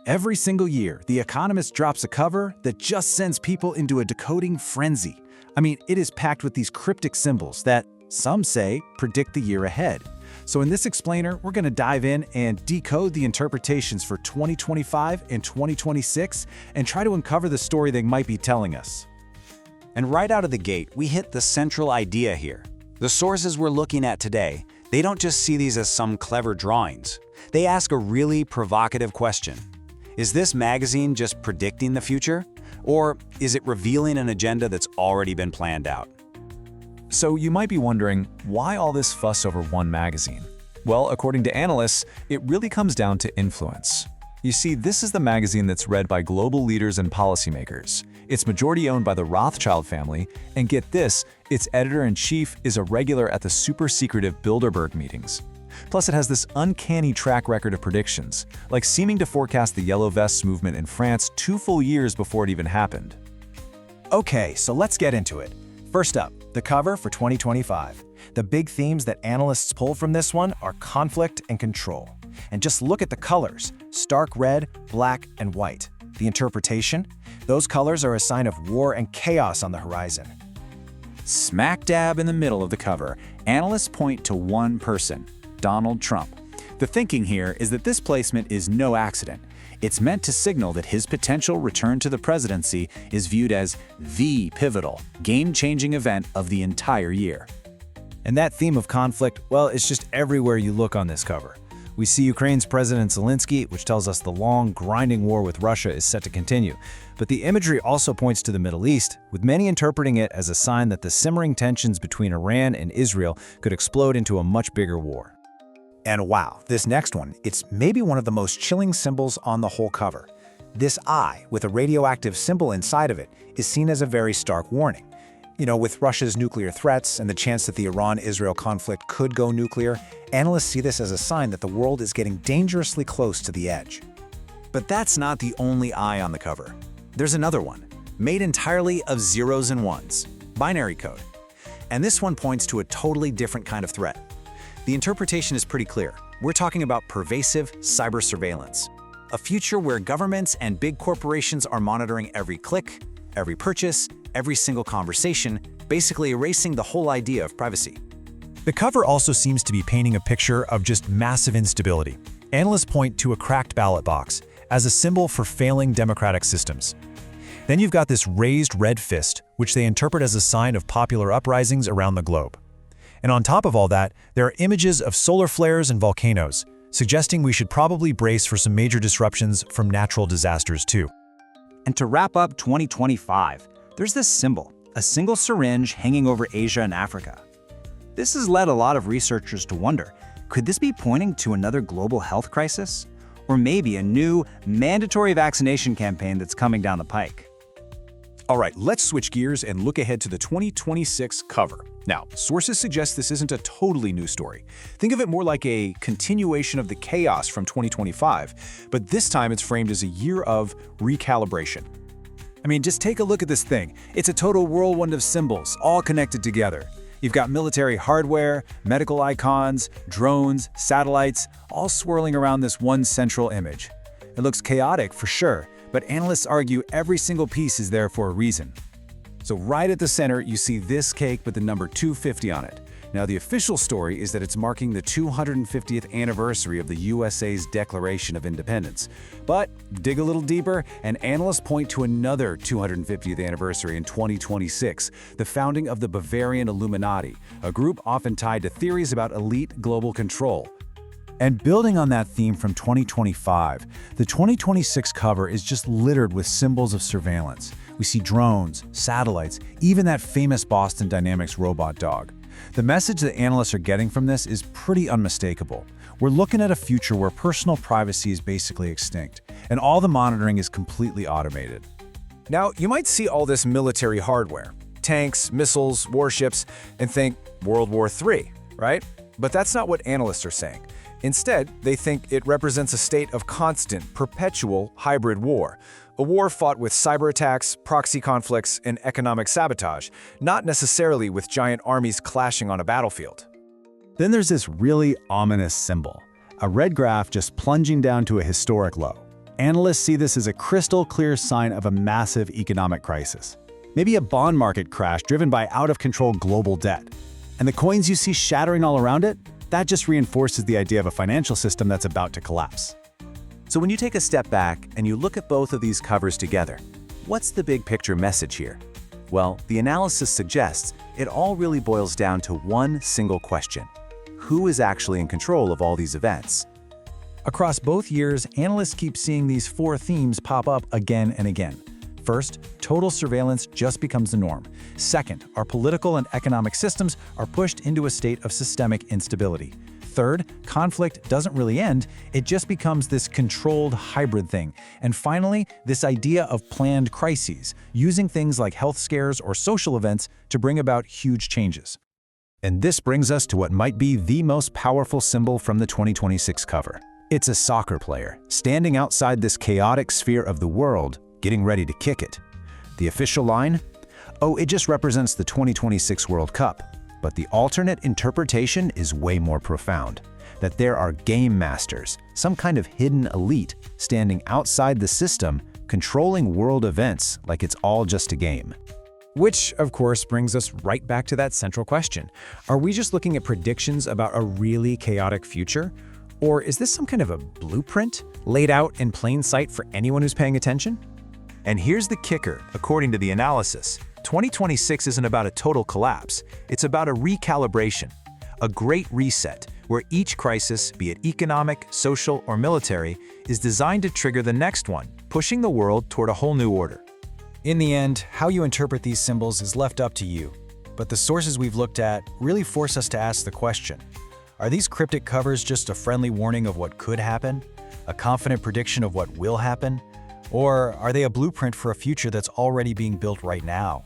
Every single year, The Economist drops a cover that just sends people into a decoding frenzy. I mean, it is packed with these cryptic symbols that, some say, predict the year ahead. So in this explainer, we're going to dive in and decode the interpretations for 2025 and 2026 and try to uncover the story they might be telling us. And right out of the gate, we hit the central idea here. The sources we're looking at today, they don't just see these as some clever drawings. They ask a really provocative question. Is this magazine just predicting the future? Or is it revealing an agenda that's already been planned out? So you might be wondering, why all this fuss over one magazine? Well, according to analysts, it really comes down to influence. You see, this is the magazine that's read by global leaders and policymakers. It's majority owned by the Rothschild family, and get this, its editor-in-chief is a regular at the super secretive Bilderberg meetings. Plus, it has this uncanny track record of predictions, like seeming to forecast the Yellow Vests movement in France 2 full years before it even happened. Okay, so let's get into it. First up, the cover for 2025. The big themes that analysts pull from this one are conflict and control. And just look at the colors: stark red, black, and white. The interpretation? Those colors are a sign of war and chaos on the horizon. Smack dab in the middle of the cover, analysts point to one person: Donald Trump. The thinking here is that this placement is no accident. It's meant to signal that his potential return to the presidency is viewed as the pivotal, game-changing event of the entire year. And that theme of conflict, well, it's just everywhere you look on this cover. We see Ukraine's President Zelensky, which tells us the long, grinding war with Russia is set to continue. But the imagery also points to the Middle East, with many interpreting it as a sign that the simmering tensions between Iran and Israel could explode into a much bigger war. And wow, this next one, it's maybe one of the most chilling symbols on the whole cover. This eye, with a radioactive symbol inside of it, is seen as a very stark warning. You know, with Russia's nuclear threats and the chance that the Iran-Israel conflict could go nuclear, analysts see this as a sign that the world is getting dangerously close to the edge. But that's not the only eye on the cover. There's another one, made entirely of zeros and ones, binary code. And this one points to a totally different kind of threat. The interpretation is pretty clear. We're talking about pervasive cyber surveillance, a future where governments and big corporations are monitoring every click, every purchase, every single conversation, basically erasing the whole idea of privacy. The cover also seems to be painting a picture of just massive instability. Analysts point to a cracked ballot box as a symbol for failing democratic systems. Then you've got this raised red fist, which they interpret as a sign of popular uprisings around the globe. And on top of all that, there are images of solar flares and volcanoes, suggesting we should probably brace for some major disruptions from natural disasters too. And to wrap up 2025, there's this symbol, a single syringe hanging over Asia and Africa. This has led a lot of researchers to wonder, could this be pointing to another global health crisis? Or maybe a new mandatory vaccination campaign that's coming down the pike? All right, let's switch gears and look ahead to the 2026 cover. Now, sources suggest this isn't a totally new story. Think of it more like a continuation of the chaos from 2025, but this time it's framed as a year of recalibration. I mean, just take a look at this thing. It's a total whirlwind of symbols, all connected together. You've got military hardware, medical icons, drones, satellites, all swirling around this one central image. It looks chaotic for sure, but analysts argue every single piece is there for a reason. So right at the center, you see this cake with the number 250 on it. Now, the official story is that it's marking the 250th anniversary of the USA's Declaration of Independence. But dig a little deeper, and analysts point to another 250th anniversary in 2026, the founding of the Bavarian Illuminati, a group often tied to theories about elite global control. And building on that theme from 2025, the 2026 cover is just littered with symbols of surveillance. We see drones, satellites, even that famous Boston Dynamics robot dog. The message that analysts are getting from this is pretty unmistakable. We're looking at a future where personal privacy is basically extinct, and all the monitoring is completely automated. Now, you might see all this military hardware, tanks, missiles, warships, and think World War III, right? But that's not what analysts are saying. Instead, they think it represents a state of constant, perpetual hybrid war, a war fought with cyber attacks, proxy conflicts, and economic sabotage, not necessarily with giant armies clashing on a battlefield. Then there's this really ominous symbol, a red graph just plunging down to a historic low. Analysts see this as a crystal clear sign of a massive economic crisis. Maybe a bond market crash driven by out-of-control global debt. And the coins you see shattering all around it, that just reinforces the idea of a financial system that's about to collapse. So when you take a step back and you look at both of these covers together, what's the big picture message here? Well, the analysis suggests it all really boils down to one single question. Who is actually in control of all these events? Across both years, analysts keep seeing these four themes pop up again and again. First, total surveillance just becomes the norm. Second, our political and economic systems are pushed into a state of systemic instability. Third, conflict doesn't really end, it just becomes this controlled hybrid thing. And finally, this idea of planned crises, using things like health scares or social events to bring about huge changes. And this brings us to what might be the most powerful symbol from the 2026 cover. It's a soccer player, standing outside this chaotic sphere of the world, getting ready to kick it. The official line? Oh, it just represents the 2026 World Cup. But the alternate interpretation is way more profound. That there are game masters, some kind of hidden elite, standing outside the system, controlling world events like it's all just a game. Which, of course, brings us right back to that central question. Are we just looking at predictions about a really chaotic future? Or is this some kind of a blueprint laid out in plain sight for anyone who's paying attention? And here's the kicker, according to the analysis. 2026 isn't about a total collapse, it's about a recalibration, a great reset, where each crisis, be it economic, social, or military, is designed to trigger the next one, pushing the world toward a whole new order. In the end, how you interpret these symbols is left up to you. But the sources we've looked at really force us to ask the question, are these cryptic covers just a friendly warning of what could happen? A confident prediction of what will happen? Or are they a blueprint for a future that's already being built right now?